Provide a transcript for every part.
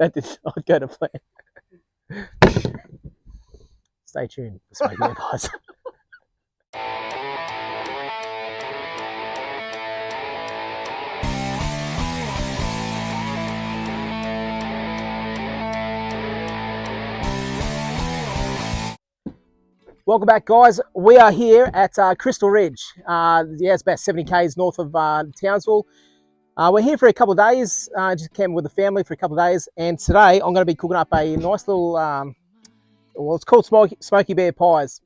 That did not go to plan. Stay tuned for Smoky Bear Pies. Welcome back, guys. We are here at Crystal Ridge. It's about 70 k's north of Townsville. We're here for a couple of days, just camping with the family for a couple of days. And today I'm going to be cooking up a nice little, well, it's called Smoky Bear Pies.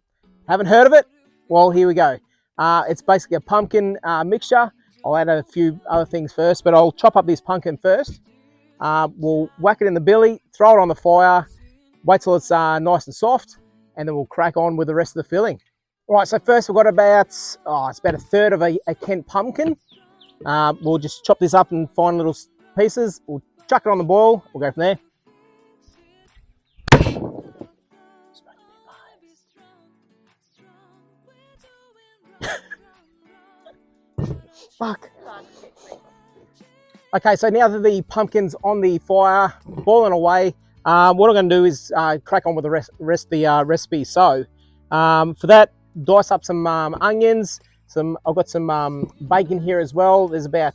Haven't heard of it? Well, here we go. It's basically a pumpkin mixture. I'll add a few other things first, but I'll chop up this pumpkin first. We'll whack it in the billy, throw it on the fire, wait till it's nice and soft, and then we'll crack on with the rest of the filling. All right, so first we've got about, it's about a third of a Kent pumpkin. We'll just chop this up in fine little pieces. We'll chuck it on the boil. We'll go from there. Fuck. Okay, so now that the pumpkin's on the fire, boiling away, what I'm going to do is crack on with the rest of the recipe. So for that, dice up some onions. I've got some bacon here as well. There's about,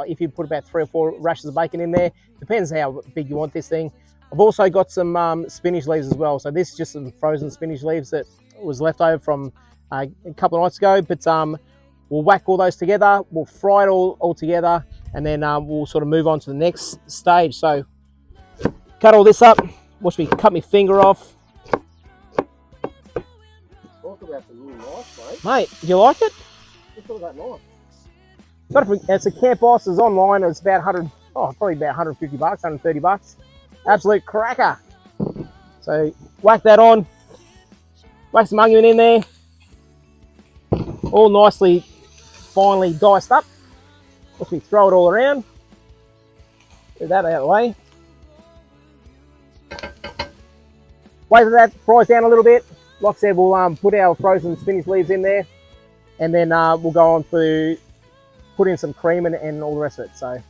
if you put about 3 or 4 rashers of bacon in there, depends how big you want this thing. I've also got some spinach leaves as well. So this is just some frozen spinach leaves that was left over from a couple of nights ago. But we'll whack all those together. We'll fry it all together, and then we'll sort of move on to the next stage. So cut all this up. Watch me cut my finger off. Talk about the new knife, Mate, do you like it? What's all that knife? It's a Camp Boss. It's online. It's about probably about 150 bucks, 130 bucks. Absolute cracker. So whack that on. Whack some onion in there. All nicely, finely diced up. Once we throw it all around. Get that out of the way. Wait till that fries down a little bit. Like I said, we'll put our frozen spinach leaves in there. And then we'll go on to put in some cream and all the rest of it. So.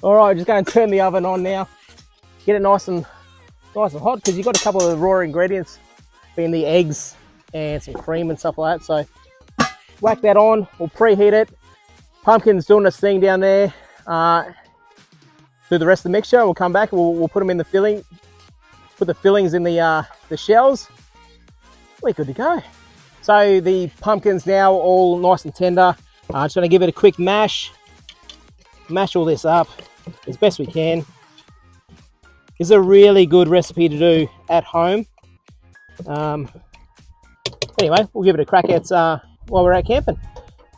All right, just going to turn the oven on now. Get it nice and hot, because you've got a couple of the raw ingredients, being the eggs and some cream and stuff like that. So whack that on. We'll preheat it. Pumpkin's doing its thing down there. Do the rest of the mixture. We'll come back. We'll put them in the filling. Put the fillings in the shells. We're good to go. So the pumpkin's now all nice and tender. Just going to give it a quick mash. Mash all this up as best we can. This is a really good recipe to do at home. Anyway, we'll give it a crack at while we're out camping.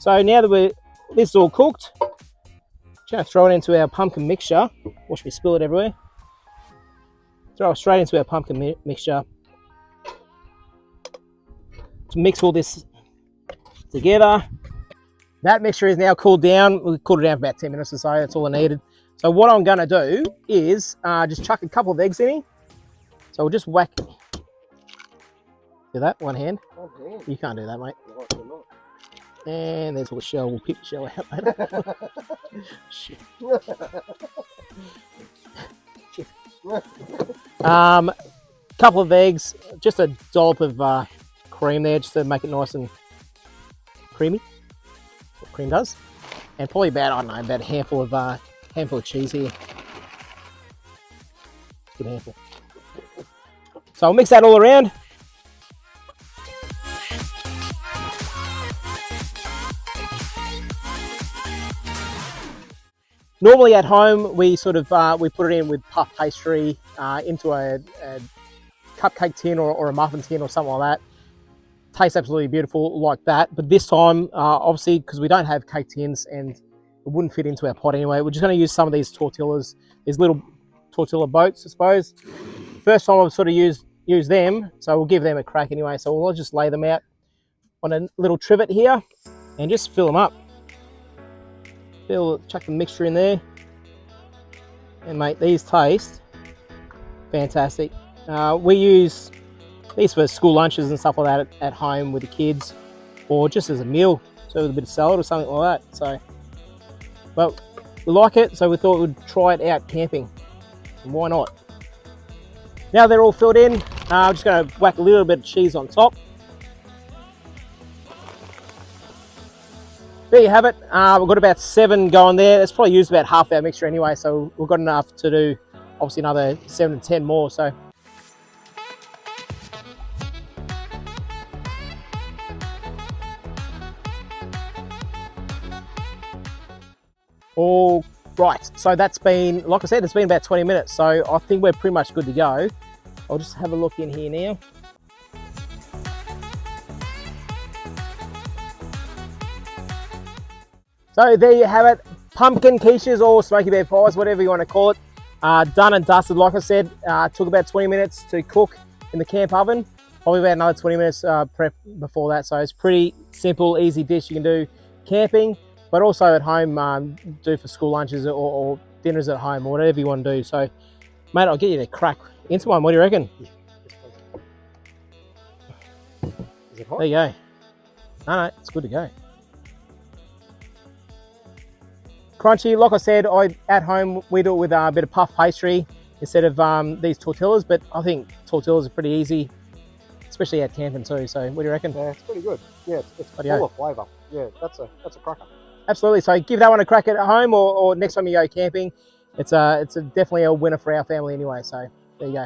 So now that this is all cooked, just going to throw it into our pumpkin mixture. Watch me spill it everywhere. Throw it straight into our pumpkin mixture. To mix all this together. That mixture is now cooled down. We cooled it down for about 10 minutes or so. That's all I needed. So what I'm going to do is just chuck a couple of eggs in here. So we'll just whack. Do that, one hand. You can't do that, mate. And there's all the shell. We'll pick the shell out later. Shit. Shit. Couple of eggs, just a dollop of cream there, just to make it nice and creamy. That's what cream does. And probably about, I don't know, about a handful of cheese here. Good handful. So I'll mix that all around. Normally at home, we sort of we put it in with puff pastry into a cupcake tin or a muffin tin or something like that. Tastes absolutely beautiful like that. But this time, obviously, because we don't have cake tins and it wouldn't fit into our pot anyway, we're just going to use some of these tortillas, these little tortilla boats, I suppose. First time I've sort of used them, so we'll give them a crack anyway. So we'll just lay them out on a little trivet here and just fill them up. Chuck the mixture in there. And mate, these taste fantastic. We use these for school lunches and stuff like that at home with the kids, or just as a meal, so with a bit of salad or something like that. So, well, we like it, so we thought we'd try it out camping. And why not? Now they're all filled in, I'm just going to whack a little bit of cheese on top. There you have it. We've got about 7 going there. It's probably used about half our mixture anyway, so we've got enough to do obviously another 7 to 10 more. So all right, so that's been, like I said, it's been about 20 minutes, so I think we're pretty much good to go. I'll just have a look in here now. So there you have it, pumpkin quiches or smoky bear pies, whatever you want to call it. Done and dusted, like I said. Took about 20 minutes to cook in the camp oven. Probably about another 20 minutes prep before that. So it's pretty simple, easy dish you can do camping, but also at home, do for school lunches or dinners at home or whatever you want to do. So, mate, I'll get you to crack into one. What do you reckon? Is it hot? There you go. No, it's good to go. Crunchy, like I said, at home we do it with a bit of puff pastry instead of these tortillas, but I think tortillas are pretty easy, especially at camping too. So what do you reckon? Yeah, it's pretty good. Yeah, it's full of flavour. Yeah, that's a cracker. Absolutely. So give that one a crack at home or next time you go camping. It's definitely a winner for our family anyway. So there you go.